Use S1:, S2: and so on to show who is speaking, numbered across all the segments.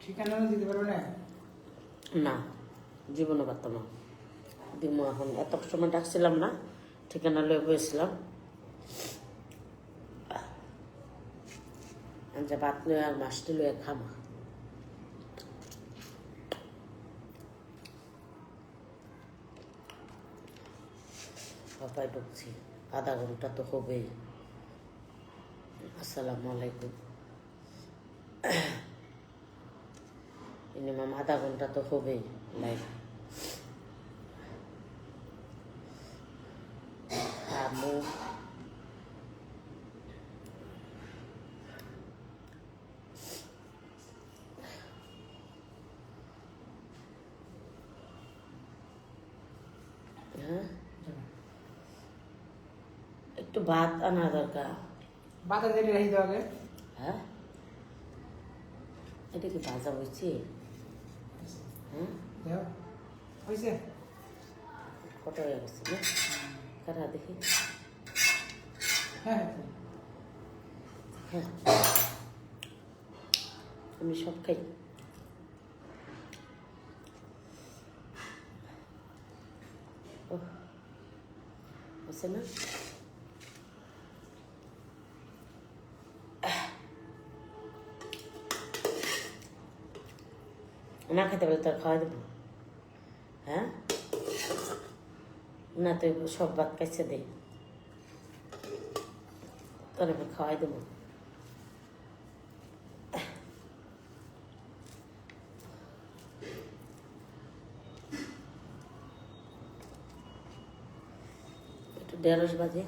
S1: ঠিকানা দিতে পারবে না?
S2: না, জীবনে পারতাম না। দিমু এখন এত সময় ডাকছিলাম না, ঠিকানা লয়ে বসেছিলাম। যে ভাত লয়ে আর মাছটি লয়ে খামা। বাপায় ঢুকছি, আধা ঘন্টা তো হবেই। আসসালামু আলাইকুম। মিনিমাম আধা ঘন্টা তো হবেই লাইভ। খামু, হ্যাঁ একটু ভাত আনা দরকার।
S1: বাতা দিয়ে রেখে দেওয়া আগে।
S2: হ্যাঁ, এটা কি ভাজা হয়েছে? হ্যাঁ,
S1: দেও হয়েছে।
S2: কটা হয়ে গেছে না? কারা দেখি।
S1: হ্যাঁ
S2: হ্যাঁ, আমি সব খাই। ও আছে না? না খেতে পারলে তোর খাওয়াই দেবো। হ্যাঁ, না তুই সব ভাত কাছে দে, তোর আমি খাওয়াই দেবো। একটু 1:30 বাজে।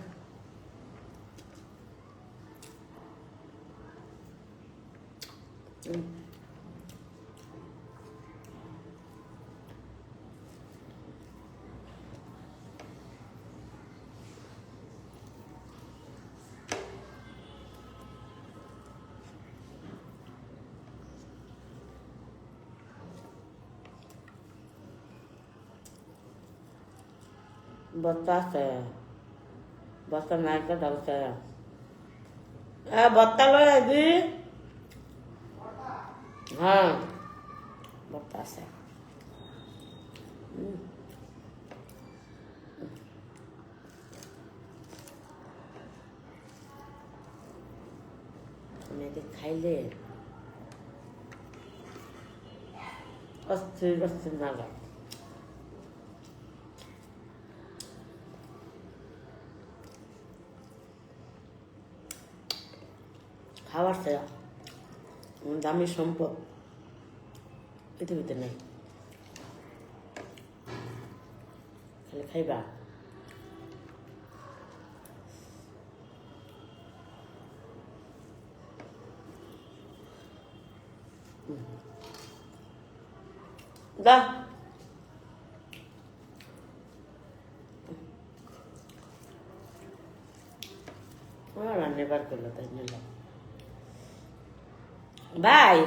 S2: বত্তা আছে, বত্তা নাই তো ডালছে। বত্তা লয় আজি। হ্যাঁ, বত্তা আছে। মেয়েদের খাইলে অস্থির অস্থির না লাগে। খাবার ছাড়া দামি সম্পদ পৃথিবীতে নেই। খালি খাইবা। দা রান্না বার করলো তাই নিলাম। ভাই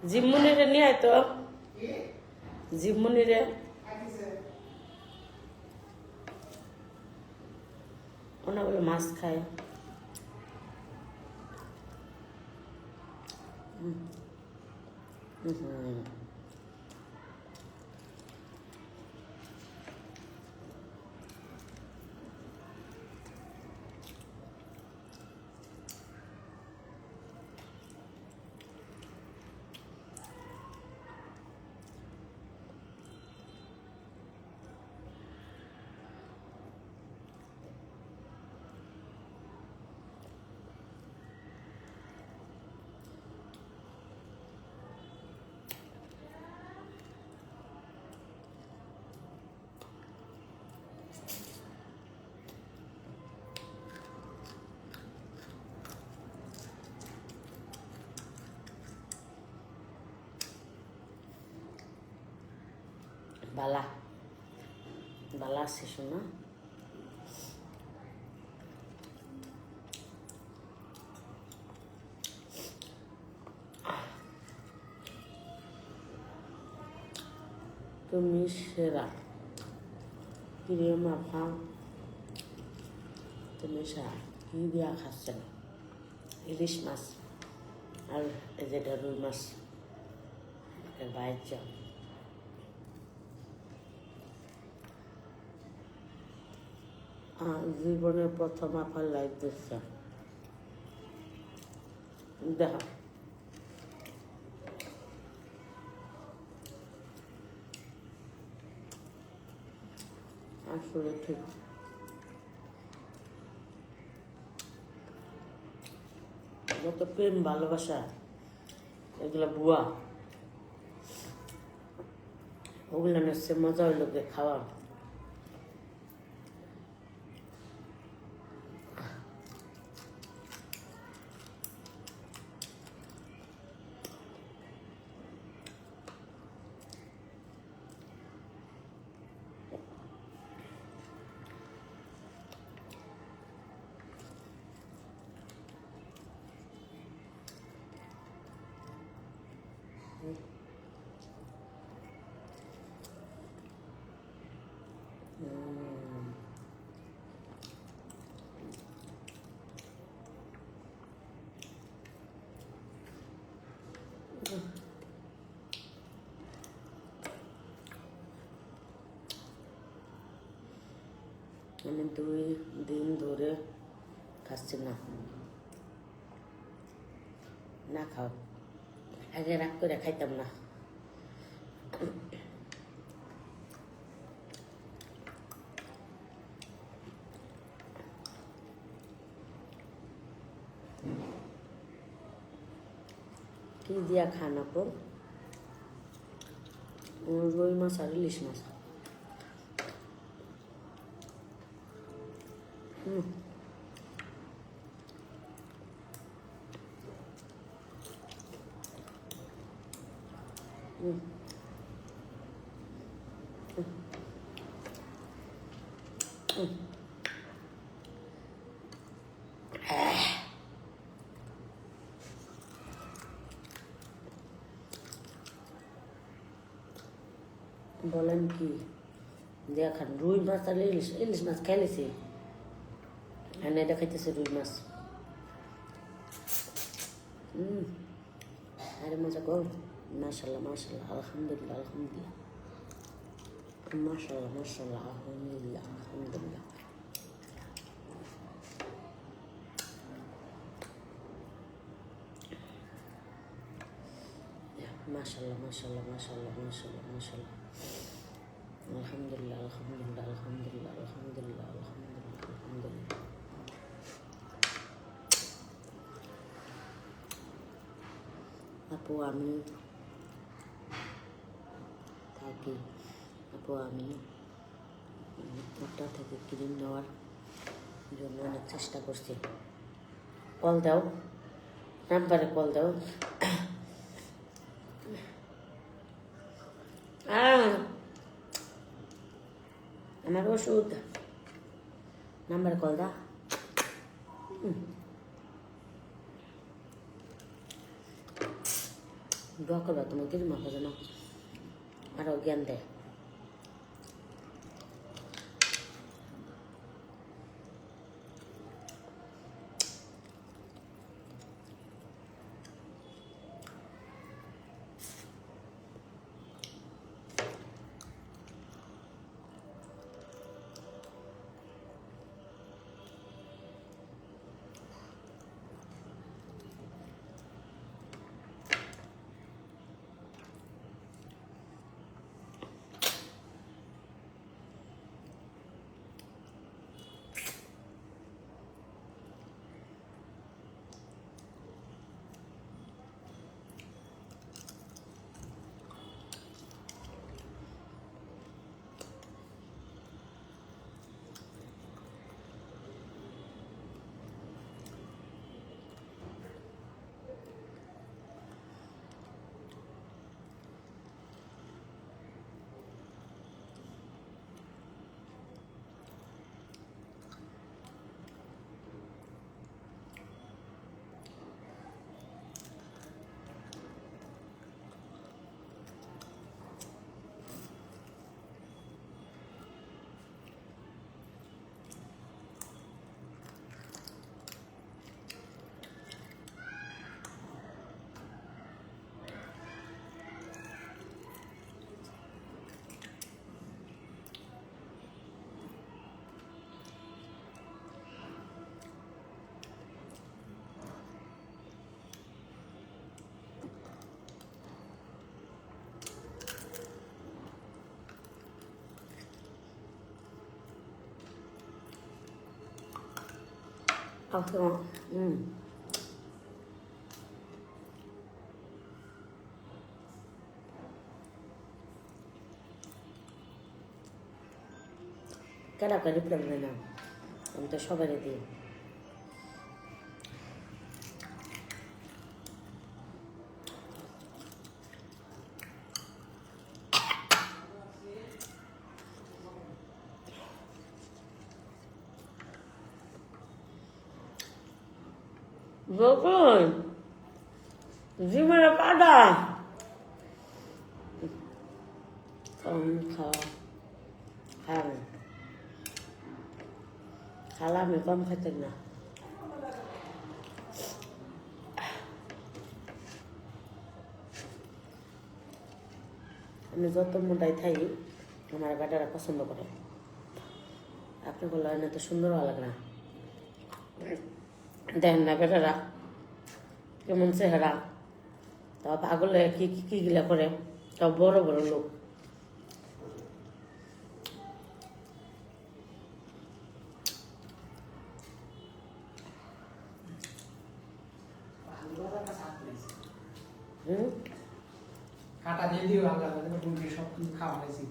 S2: জিমুনিরে নিয়ে আয় তো, জিমুনিরে। ওনা বলে মাছ খায়। বালা বালা আছে শোনা। তুমি সেরা প্রিয় মাফা, তুমি সেরা। কি দিয়া খাচ্ছেন? ইলিশ মাছ আর এই যেটা রুই মাছ। এর বাইর চা জীবনের প্রথম আপার লাইফ দেখছে দেখা আসলে ঠিক যত প্রেম ভালোবাসা এগুলো বুয়া ওগুলো হচ্ছে মজা হইল যে খাওয়া আমি 2 দিন ধরে খাচ্ছি না না খাও আগে রাগ করে খাইতাম না কি দিয়া খান আপু রুই মাছ আর ইলিশ মাছ বলেন কি দেখান রুই মাছ আর ইলিশ ইলিশ মাছ খাইলেছি আর এটা খাইতেছে রুই মাছ আরে মজা কর মাশাল্লাহ মাশাল্লাহ আলহামদুলিল্লাহ আলহামদুলিল্লাহ মাশাল্লাহ মাশাল্লাহ আলহামদুলিল্লাহ আলহামদুলিল্লাহ মাশাল্লাহ মাশাল্লাহ মাশাল্লাহ মাশাল্লাহ মাশাল্লাহ আলহামদুলিল্লাহ আলহামদুলিল্লাহ আলহামদুলিল্লাহ আলহামদুলিল্লাহ আলহামদুলিল্লাহ আলহামদুলিল্লাহ আপু আমি থাকি আপু আমি ওটা থেকে ক্রিম নেওয়ার জন্য অনেক চেষ্টা করছি কল দাও নাম্বারে কল দাও আমার ওষুধ নাম্বারে কল দা দোয়া করবা তোমার কিছু মাথা যেন আরও জ্ঞান দেয় আজকে কেন করে রিপ্লাই দেয় না? আমি তো সবাই দিই। যখন জীবনে কাটা কম খাওয়া খান খালা আমি কম খেতেন না। আমি যত মোটাই থাই আমার বেটারা পছন্দ করে। আপনি বললেন এত সুন্দর ভালো লাগে না, দেখেন না বেটারা কেমন চেহারা, তাও পাগল কি কি গিলা করে, তাও বড় বড় লোক।
S1: কাটা দিয়ে দিও আল্লাহ মুরগি সব কিছু খাওয়া হয়েছি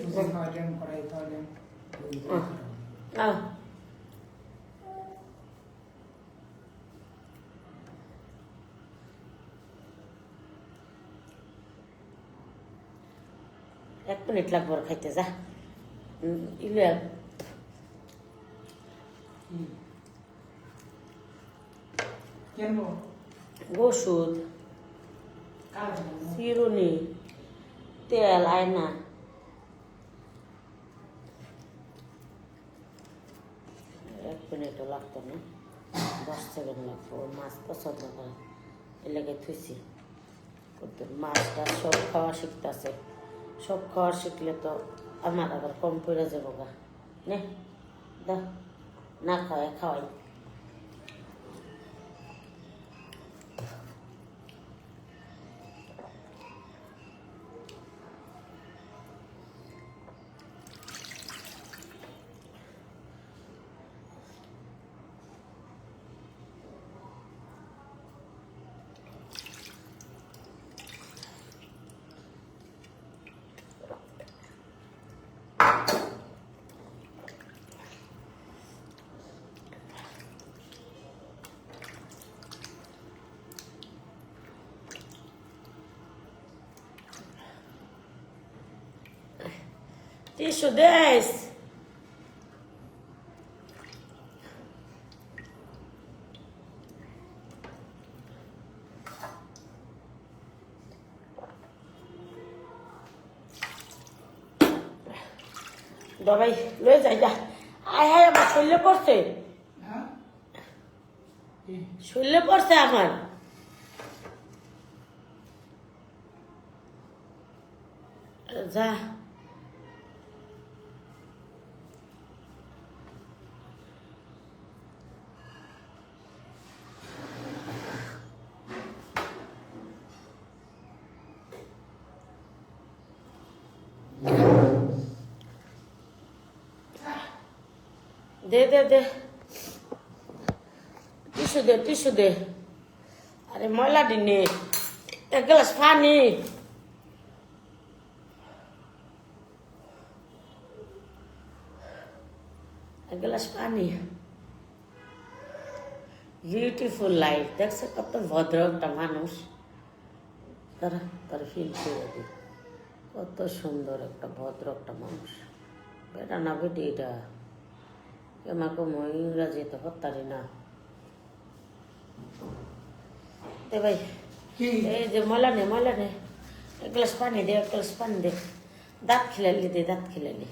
S1: সুজি খাওয়াইলেন কড়াই খাওয়াইলেন
S2: এক মিনিট লাগবো খাইতে যা ইলে
S1: কেন
S2: ওষুধ চিরুনি তেল আয়না এক মিনিটও লাগতো না, 10 সেকেন্ড লাগতো। ওর মাছ পছন্দ করে এলাকায় থুইছি। মাছটা সব খাওয়া শিখতেছে, সব খাওয়া শিখলে তো আমার আবার কম পড়ে যাবো গা। নে দা না খাওয়াই খাওয়াই। Tissue des. দবাই লয়ে যাই যা। আয় হায় আমার শরীরে পড়ছে, শরীরে পড়ছে আমার। যা দে দে দে টিস্যু দে। আরে ময়লা দিনে এক গ্লাস পানি। এক গ্লাস পানি। Beautiful life. দেখছে কত ভদ্র একটা মানুষ, তারা তার ফিল করে দিই কত সুন্দর একটা ভদ্র একটা মানুষ। বেটা না বেটি এটা কেমাকে মই ইংরাজিতে হত্যারি না। দে ভাই এই যে ময়লা নে এক গ্লাস পানি দে, এক গ্লাস পানি দে। দাঁত খিলালি দে, দাঁত খিলালি।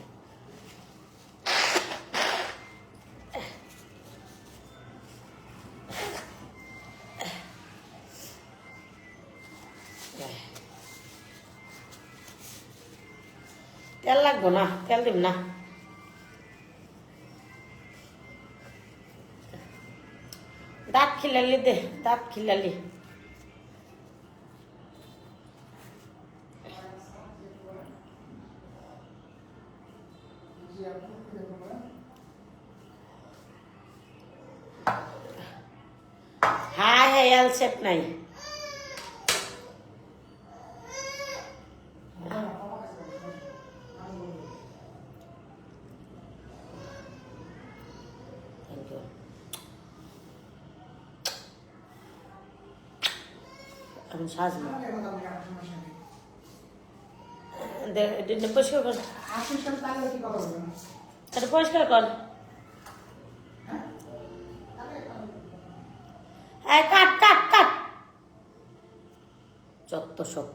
S2: তেল লাগবো না, তেল দিব না। দাঁত খিলালি দে, দাঁত খিলালি। হ্যাঁ হ্যাঁ এল শেপ নাই। Thank you. আমি সাজবো পরিষ্কার কর, এটা পরিষ্কার কর। হ্যাঁ কাট কাট কাট, যত সব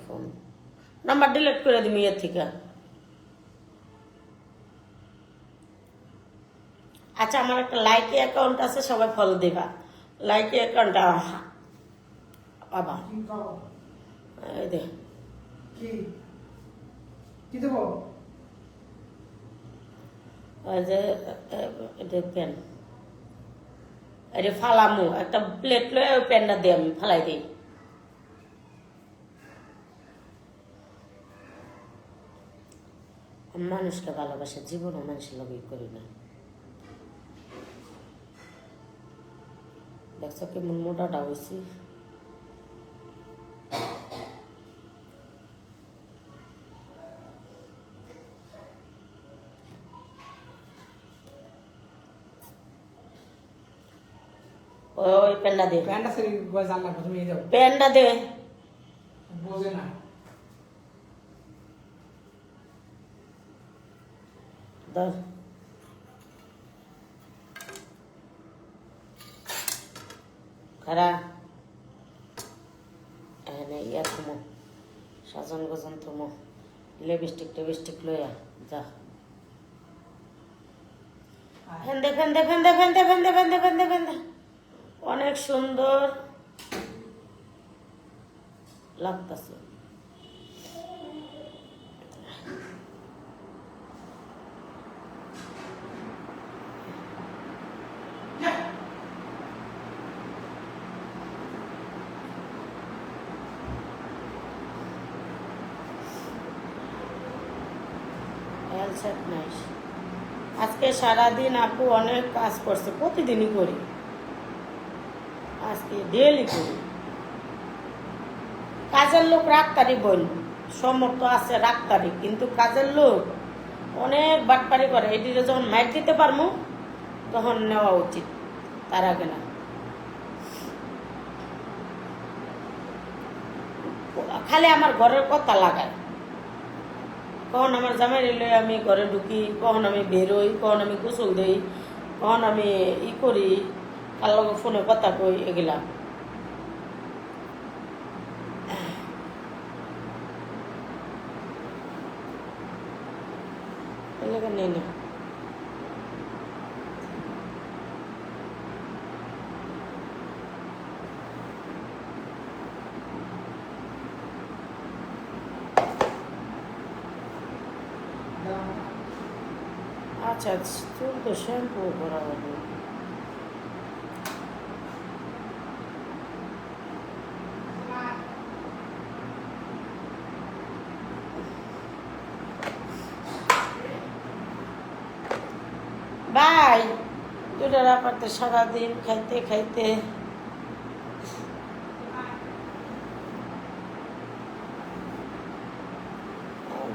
S2: ফোন নাম্বার ডিলিট করে দিবি এর থেকে। আচ্ছা আমার একটা লাইকি অ্যাকাউন্ট আছে, সবাই ফলো দিবা। লাইকি অ্যাকাউন্ট বাবা এই দে
S1: কি দেবো?
S2: ওই যে এটা পেন, এটা ফালামু একটা প্লেট লয়ে ওই পেনটা দিয়ে আমি ফালাই দিই। মানুষকে ভালোবাসে, জীবনও মানুষের লগে করি না। দেখছো কেমন মোটাটা হয়েছি। ওই পেনটা দে,
S1: প্যান্টটা সেরি গজ আল্লাহ তুমি এই দাও,
S2: পেনটা দে।
S1: বোঝে না
S2: ধর খারা এখানে ইয়া থমো, সাজন গজন থমো, লিপস্টিক টিপস্টিক লইয়া যা। ফেন্দে ফেন্দে ফেন্দে ফেন্দে ফেন্দে ফেন্দে ফেন্দে ফেন্দে, অনেক সুন্দর লাগতেছে। আজকে সারাদিন আপু অনেক কাজ করছে, প্রতিদিনই করি, আজকে ডেলি করি। কাজের লোক রাখতারি বল, সমর্থ আছে রাখতারি, কিন্তু কাজের লোক অনেক বাটপারি করে। এটিতে যখন মাইক দিতে পারবো তখন নেওয়া উচিত, তার আগে না। খালি আমার ঘরের কথা লাগায়, কখন আমার জামাই এলে আমি ঘরে ঢুকি, কখন আমি বেরোই, কখন আমি গোসল দিই, কখন আমি ই করি, কার লগে ফোনে কথা কই, এগুলা এলাকা নেই না। আচ্ছা চুল তো শ্যাম্পু করা হবে। বাই দুটার আপাতে সারাদিন খাইতে খাইতে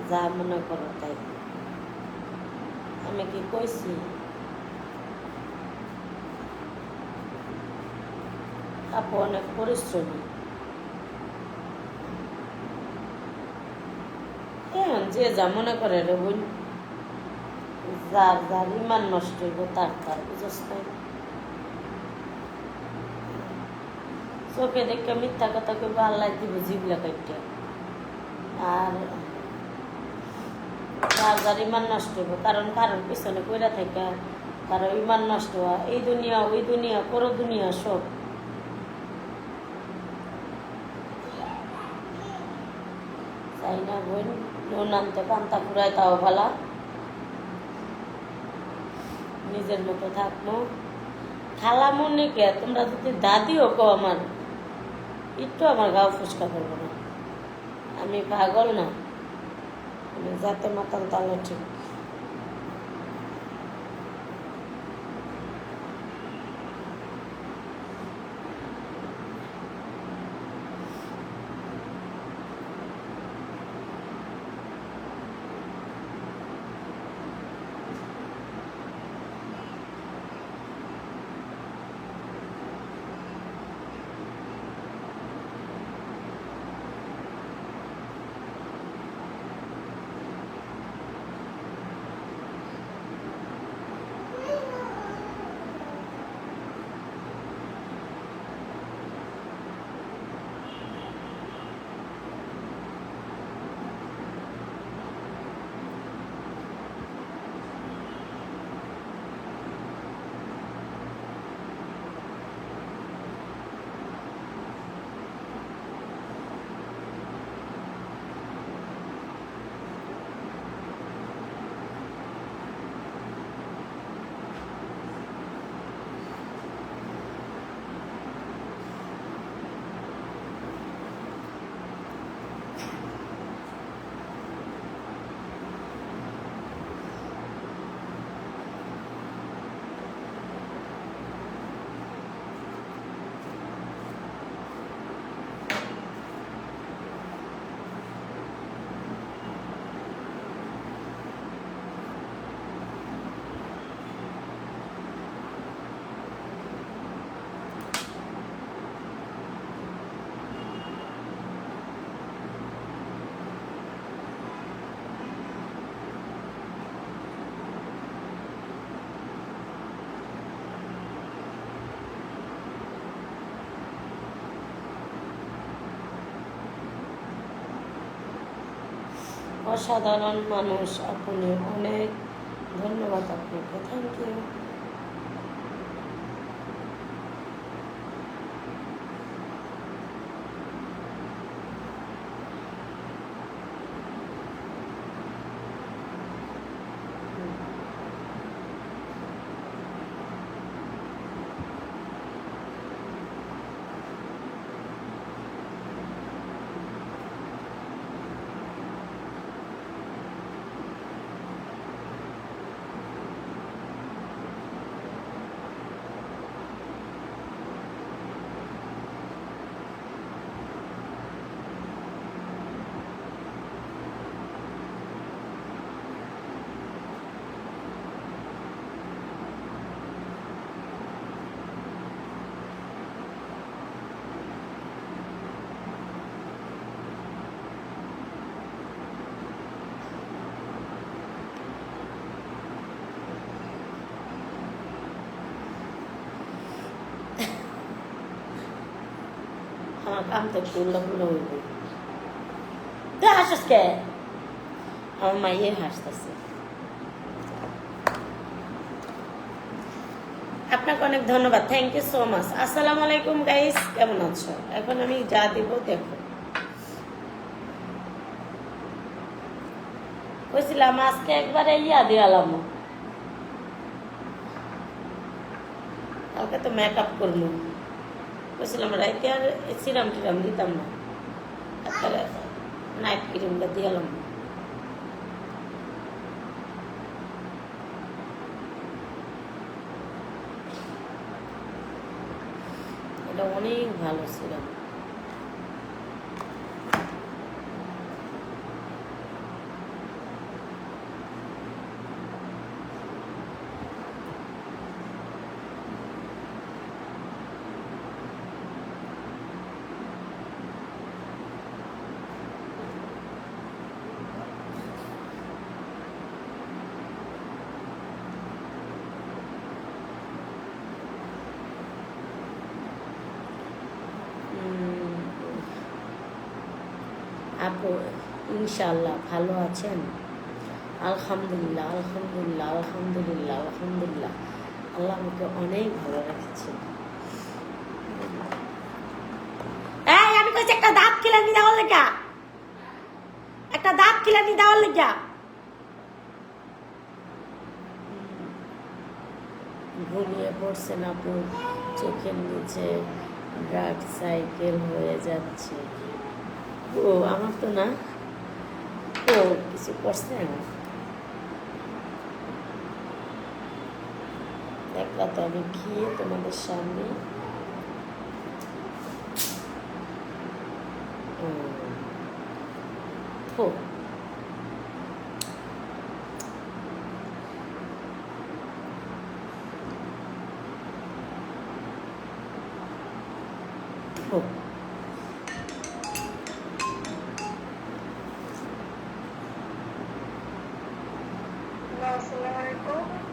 S2: যা মনে করো তাই। আমি কি কইছি আপু অনেক পরিশ্রমী, যে যা মনে করে রে বোন, যার যার ইমান নষ্ট হইব তার তার বুঝস নাই। চোখে দেখে মিথ্যা কথা কইব, আল্লাহ দিব জিবলা কাইটা। আর যার যার ইমান নষ্ট হইব, কারণ কারণ পিছনে কইরা থাকা কারো ইমান নষ্ট হওয়া, এই দুনিয়া ওই দুনিয়া পরো দুনিয়া সব। তাই না বোন, নুন আনতে পান্তা ফুরায় তাও ভালা, নিজের মতো থাকবো। খালা মনে কে তোমরা যদি দাদিও কো আমার একটু আমার গাও ফুসকা করবো না, আমি পাগল না, আমি যাতে মাতাল তাহলে ঠিক। অসাধারণ মানুষ আপনি, অনেক ধন্যবাদ আপনাকে, থ্যাংক ইউ। আমার কাম তো ফুল্লা ফুল্লা হইব। তুই হাসিস কে? আমার মাইয়ে হাসতেছে। আপনাকে অনেক ধন্যবাদ, থ্যাংক ইউ সো মাচ। আসসালামু আলাইকুম গাইস, কেমন আছো? এখন আমি যা দিব দেখো। কইছিলাম আজকে একবারে দিয়ালাম, কালকে তো মেকআপ করবো। কইছিলাম রাইতে আর সিরাম টিরাম দিতাম না, তারপরে নাইট ক্রিমটা দিয়ালাম। এটা অনেক ভালো সিরাম। আপু ইনশাল্লাহ ভালো আছেন? আলহামদুলিল্লাহ আলহামদুলিল্লাহ আলহামদুলিল্লাহ আলহামদুলিল্লাহ, আল্লাহ আমাকে অনেক ভালো রাখছেন। এই আমি কইছি একটা দাঁত কিলানি দেওয়ার লেগা, একটা দাঁত কিলানি দেওয়ার লেগা। ঘুমিয়ে পড়ছেন আপু, চোখের নিচে ডার্ক সাইকেল হয়ে যাচ্ছে। ও আমার তো না, ও কিছু করছে না, দেখলা তো আমি খেয়ে তোমাদের সামনে।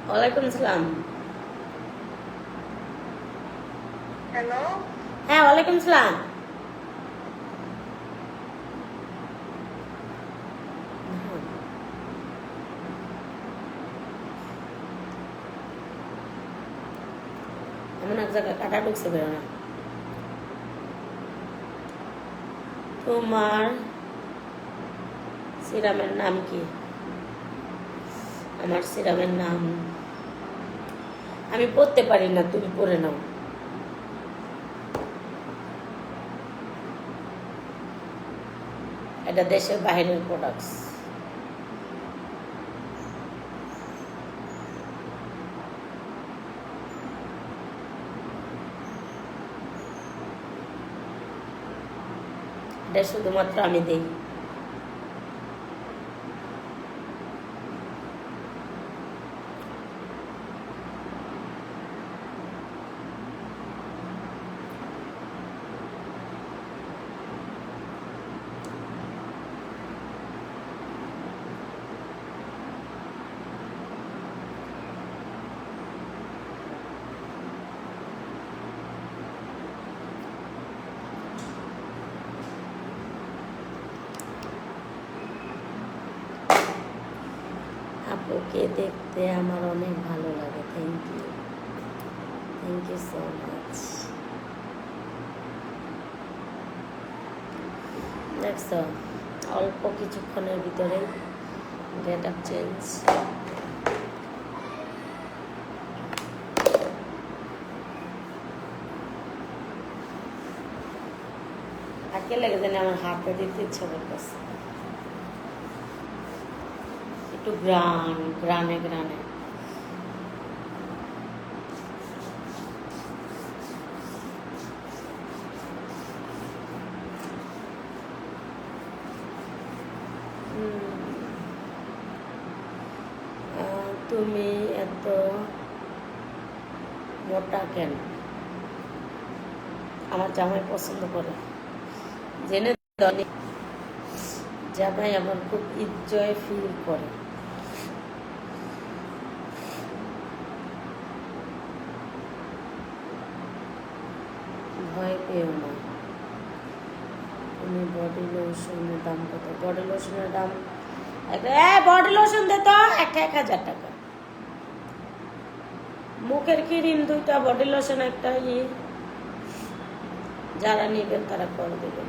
S2: ওয়ালাইকুম সালাম।
S3: হ্যালো,
S2: হ্যাঁ ওয়ালাইকুম সালাম। এমন এক জায়গায় কাটা ঢুকছে, বেরো না। তোমার সিরামের নাম কি? আমার সিরামের নাম আমি পড়তে পারি না, তুমি পড়ে নাও। এটা দেশের বাইরের প্রোডাক্টস। এটা শুধুমাত্র আমি দেই। দেখতে আমার অনেক ভালো লাগে। Thank you so much. দেখছো অল্প কিছুক্ষণের ভিতরেই গেট আপ চেঞ্জ। আজকে লেগে জানি আমার হাতে দিতে ইচ্ছা করতেছে একটু গ্রানে গ্রানে। তুমি এত মোটা কেন? আমার জামাই পছন্দ করে, জেনে জামাই আমার খুব এনজয় ফিল করে। ভয় পেও না। তুমি বডি লোশনের দাম কত? বডি লোশনের দাম বডি লোশন দে তো একটা 1000 টাকা। মুখের ক্রিম 2টা, বডি লোশন একটা। যারা নেবেন তারা করে দেবেন।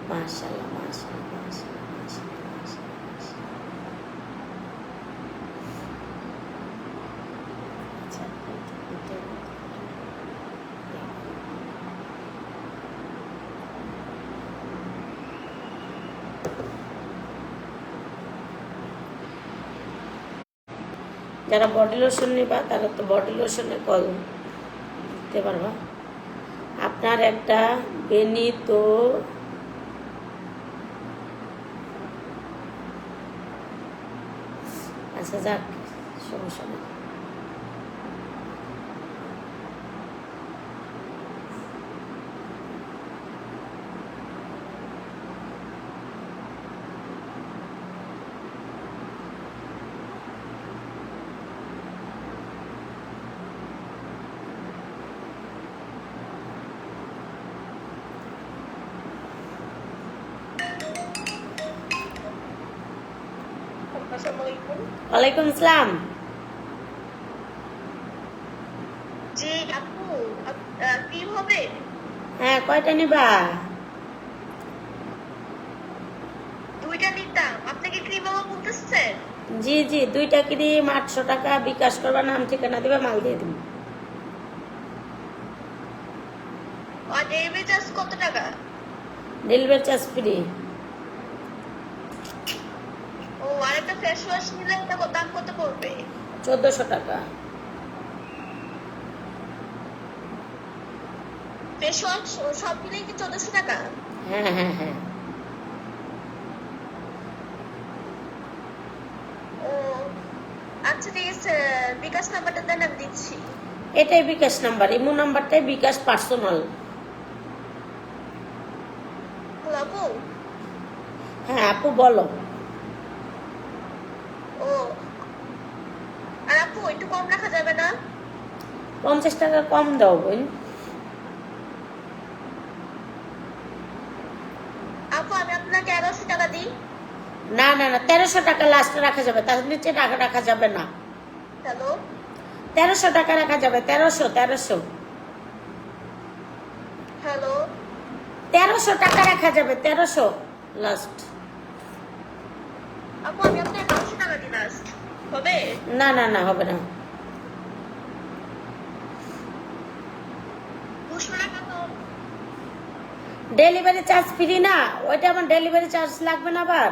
S2: মাশাআল্লাহ মাশাআল্লাহ মাশাআল্লাহ মাশাআল্লাহ মাশাআল্লাহ। আচ্ছা যারা বডি লোশন নিবা তারা তো বডি লোশনের কল দিতে পারবা। আপনার একটা বেনি তো আচ্ছা যাক, সমস্যা নেই।
S3: আসসালামাইকুম।
S2: ওয়ালাইকুম আসসালাম।
S3: জি আপু, ক্রিম হবে?
S2: হ্যাঁ, কয়টা নিবা?
S3: 2টা নিতাম। আপনাকে ক্রিম বাবা বলতেছেন?
S2: জি 2টা ক্রিম 800 টাকা। বিকাশ করবা, নাম ঠিকানা দিবা, মাল দিয়ে দিব।
S3: আর ডেলিভারি চার্জ কত টাকা?
S2: Delivery charge free.
S3: ও, আর একটা ফেস ওয়াশ নিলে এটা দাম কত পড়বে?
S2: 1400 টাকা।
S3: ফেস ওয়াশ সব মিলে কি 1400 টাকা?
S2: হ্যাঁ হ্যাঁ হ্যাঁ।
S3: ও আচ্ছা ঠিক আছে, বিকাশ নাম্বারটা দেন, আমি দিচ্ছি।
S2: এটাই বিকাশ নাম্বার, ইমো নাম্বারটাই বিকাশ পার্সোনাল।
S3: হ্যালো আপু।
S2: হ্যাঁ আপু বলো।
S3: ও, আর আপু একটু কম রাখা যাবে না?
S2: 50 টাকা কম দাও বোন।
S3: আপু আমি আপনাকে 1100 টাকা দিই।
S2: না 1300 টাকা লাস্টে রাখা যাবে, তার নিচে টাকা রাখা যাবে না।
S3: হ্যালো,
S2: 1300 টাকা রাখা যাবে। 1300
S3: হ্যালো
S2: 1300 টাকা রাখা যাবে। 1300 লাস্ট।
S3: আপু আমি আপনাকে 900 টাকা দিই লাস্ট, হবে?
S2: না হবে না।
S3: 200 টাকা তো।
S2: ডেলিভারি চার্জ ফ্রি না, ওইটা আমার ডেলিভারি চার্জ লাগবে না আবার।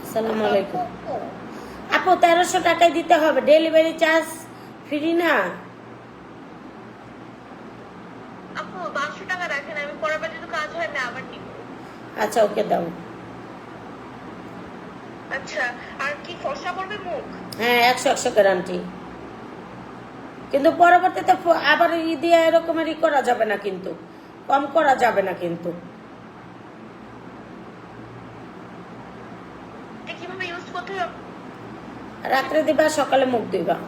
S2: আসসালামু আলাইকুম। আপু 1300 টাকায় দিতে হবে, ডেলিভারি চার্জ ফ্রি না।
S3: আপু 500 টাকা রাখেন, আমি পরের বার যদি কাজ হয় না আবার নিব।
S2: আচ্ছা ওকে দাও।
S3: আচ্ছা, আর কি ফর্সা করবে মুখ?
S2: হ্যাঁ 100 গ্যারান্টি। কিন্তু পরবর্তীতে আবার দিয়ে এরকমেরই করা যাবে না, কিন্তু কম করা যাবে না কিন্তু।
S3: কিভাবে ইউজ করতে হবে?
S2: রাত্রে দিবা, সকালে মুখ দিবা।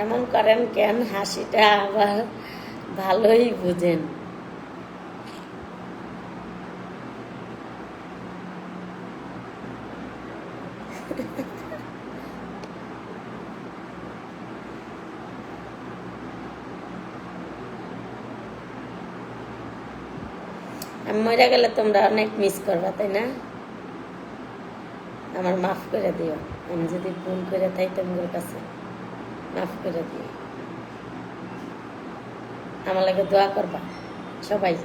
S2: এমন করেন কেন? হাসিটা আবার ভালোই বুঝেন। আমি মরে গেলে তোমরা অনেক মিস করবা, তাই না? আমার মাফ করে দিও, আমি যদি ভুল করে থাকি তোমাদের কাছে মাফ করে দিও। আমার লাগে দোয়া করবা সবাই।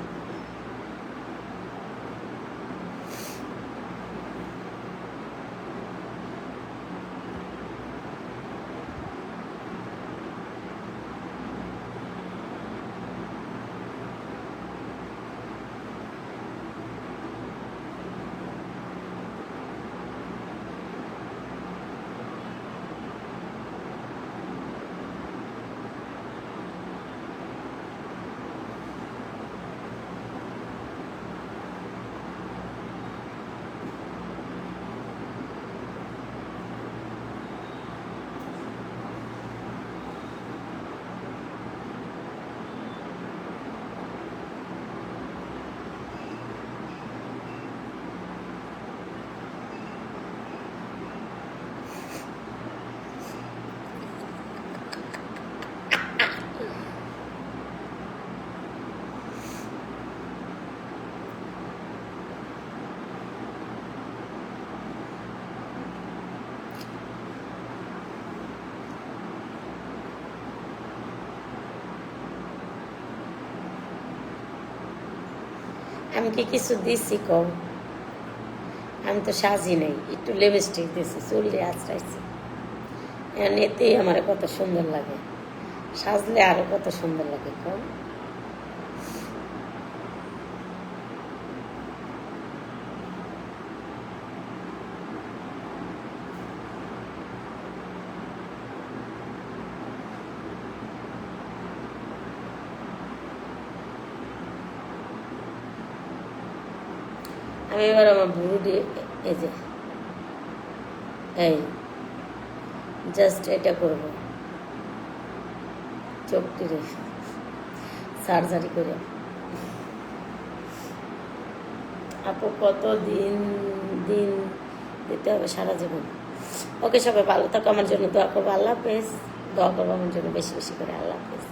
S2: আমি কি কিছু দিছি কম? আমি তো সাজি নাই, একটু লিপস্টিক দিয়েছি, চুল আঁচড়াইছি, এতেই আমার কত সুন্দর লাগে। সাজলে আরো কত সুন্দর লাগে কম। আমি এবার আমার ভুরুটি এই যে এই জাস্ট এটা করবো, চোখটি সার্জারি করে। আপু কত দিন দিন দিতে হবে? সারা জীবন। ওকে, সবাই ভালো থাকো, আমার জন্য দোয়া করবো। আল্লাহ হাফেজ। দোয়া করবো আমার জন্য বেশি বেশি করে। আল্লাহ হাফেজ।